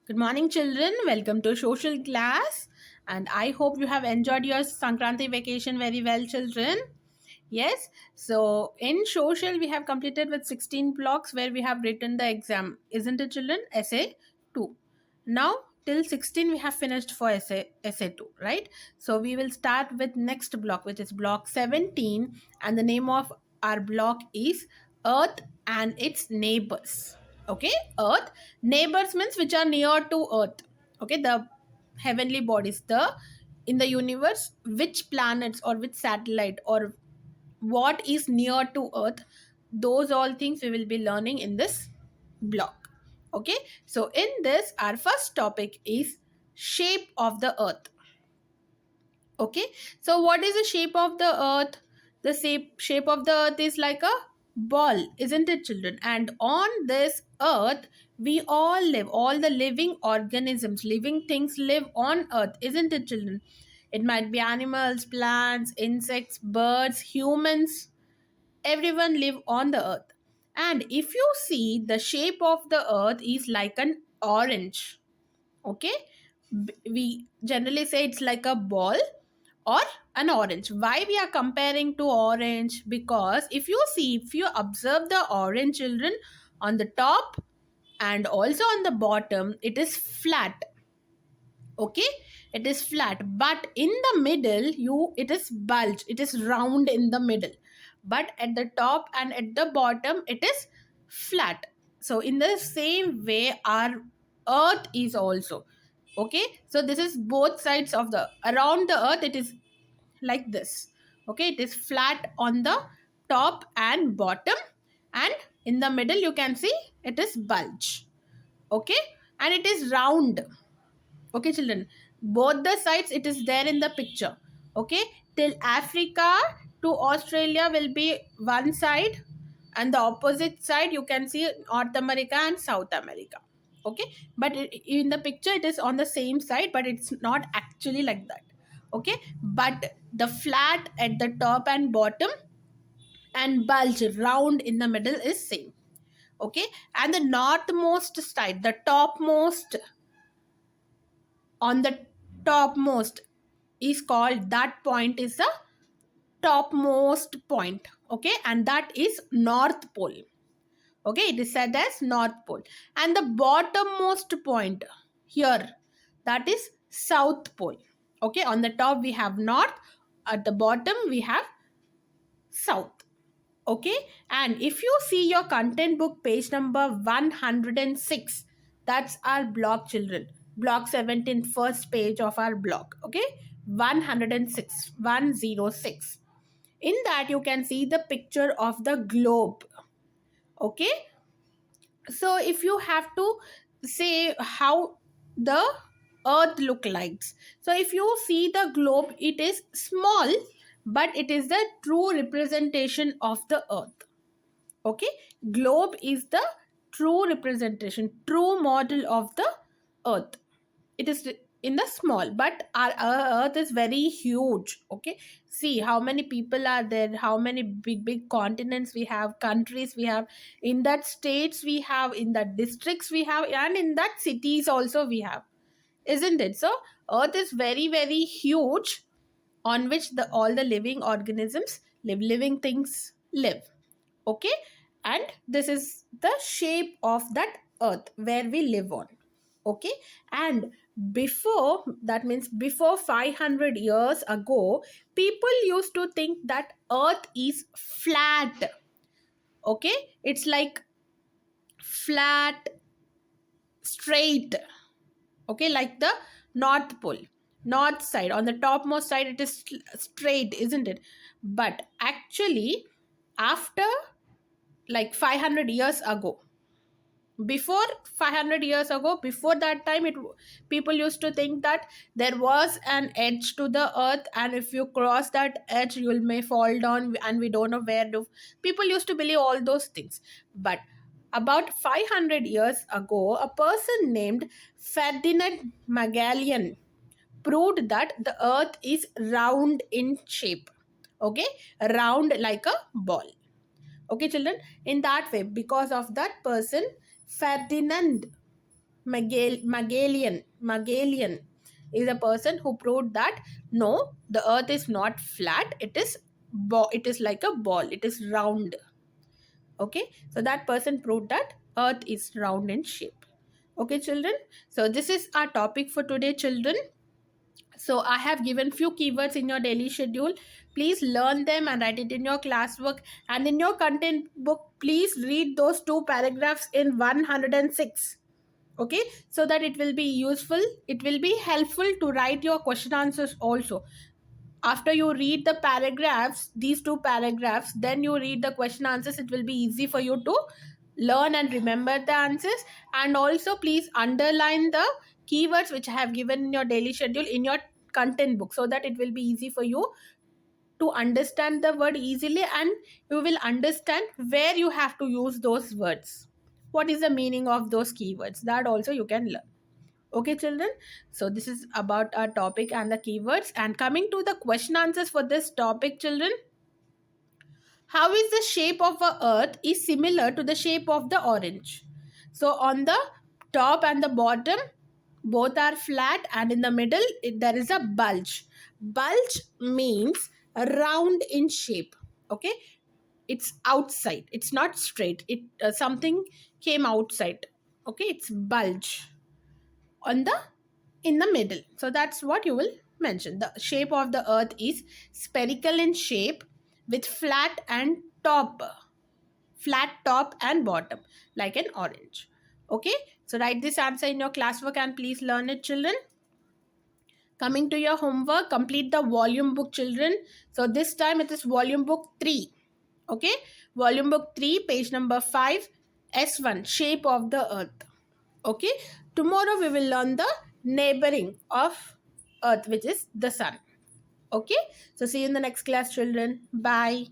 Good morning, children. Welcome to social class. And I hope you have enjoyed your Sankranti vacation very well, children. Yes. So, in social, we have completed with 16 blocks where we have written the exam. Isn't it, children? Essay 2. Now, till 16, we have finished for essay 2, right? So, we will start with next block, which is block 17. And the name of our block is Earth and its neighbors. Okay, Earth. Neighbors means which are near to Earth. Okay, the heavenly bodies, the in the universe, which planets or which satellite or what is near to Earth, those all things we will be learning in this block. Okay, so in this, our first topic is shape of the Earth. Okay, so what is the shape of the Earth? The shape of the Earth is like a ball, isn't it, children? And on this Earth, we all live. All the living organisms, living things live on Earth, isn't it, children? It might be animals, plants, insects, birds, humans. Everyone live on the Earth. And if you see, the shape of the Earth is like an orange. Okay, we generally say it's like a ball or an orange. Why we are comparing to orange? Because if you observe the orange, children, on the top and also on the bottom, it is flat. Okay, it is flat, but in the middle, it is bulge, it is round in the middle, but at the top and at the bottom it is flat. So in the same way, our Earth is also. Okay, so this is both sides of the around the Earth, it is like this. Okay, it is flat on the top and bottom, and in the middle you can see it is bulge. Okay, and it is round. Okay, children, both the sides it is there in the picture. Okay, till Africa to Australia will be one side, and the opposite side you can see North America and South America. Okay, but in the picture it is on the same side, but it's not actually like that. Okay, but the flat at the top and bottom and bulge round in the middle is same. Okay, and the northmost side, the topmost, on the topmost is called, that point is the topmost point. Okay, and that is North Pole. Okay, it is said as North Pole. And the bottommost point here, that is South Pole. Okay, on the top we have North, at the bottom we have South. Okay, and if you see your content book page number 106, that's our block, children. Block 17, first page of our block. Okay, 106, 106. In that you can see the picture of the globe. Okay, so if you have to say how the Earth look like, so if you see the globe, it is small, but it is the true representation of the Earth. Okay, globe is the true representation, true model of the Earth. It is in the small, but our Earth is very huge. Okay, see how many people are there, how many big continents we have, countries we have, in that states we have, in that districts we have, and in that cities also we have, isn't it? So Earth is very huge, on which the all the living organisms live, living things live. Okay, and this is the shape of that Earth where we live on. Okay, and before, that means before 500 years ago, people used to think that Earth is flat. Okay, it's like flat, straight. Okay, like the North Pole, north side, on the topmost side it is straight, isn't it? But actually, after like 500 years ago, before 500 years ago, before that time, people used to think that there was an edge to the Earth, and if you cross that edge you may fall down, and we don't know where to. People used to believe all those things. But about 500 years ago, a person named Ferdinand Magellan proved that the Earth is round in shape. Okay, round like a ball. Okay, children, in that way, because of that person, Ferdinand. Magellan is a person who proved that no, the earth is not flat, it is like a ball, it is round. Okay, so that person proved that earth is round in shape. Okay, children, so this is our topic for today, children. So I have given few keywords in your daily schedule. Please learn them and write it in your classwork. And in your content book, please read those two paragraphs in 106. Okay, so that it will be useful. It will be helpful to write your question answers also. After you read the paragraphs, these two paragraphs, then you read the question answers. It will be easy for you to learn and remember the answers. And also please underline the keywords which I have given in your daily schedule in your content book, so that it will be easy for you to understand the word easily, and you will understand where you have to use those words, what is the meaning of those keywords, that also you can learn. Okay, children. So this is about our topic and the keywords. And coming to the question answers for this topic, children, how is the shape of a earth is similar to the shape of the orange? So on the top and the bottom, both are flat, and in the middle there is a bulge. Bulge means round in shape. Okay, it's outside. It's not straight. It something came outside. Okay, it's bulge on the in the middle. So that's what you will mention. The shape of the earth is spherical in shape with flat top and bottom, like an orange. Okay, so write this answer in your classwork and please learn it, children. Coming to your homework, complete the volume book, children. So this time it is volume book 3. Okay, volume book 3, page number 5, S1, shape of the earth. Okay, tomorrow we will learn the neighboring of earth, which is the sun. Okay, so see you in the next class, children. Bye.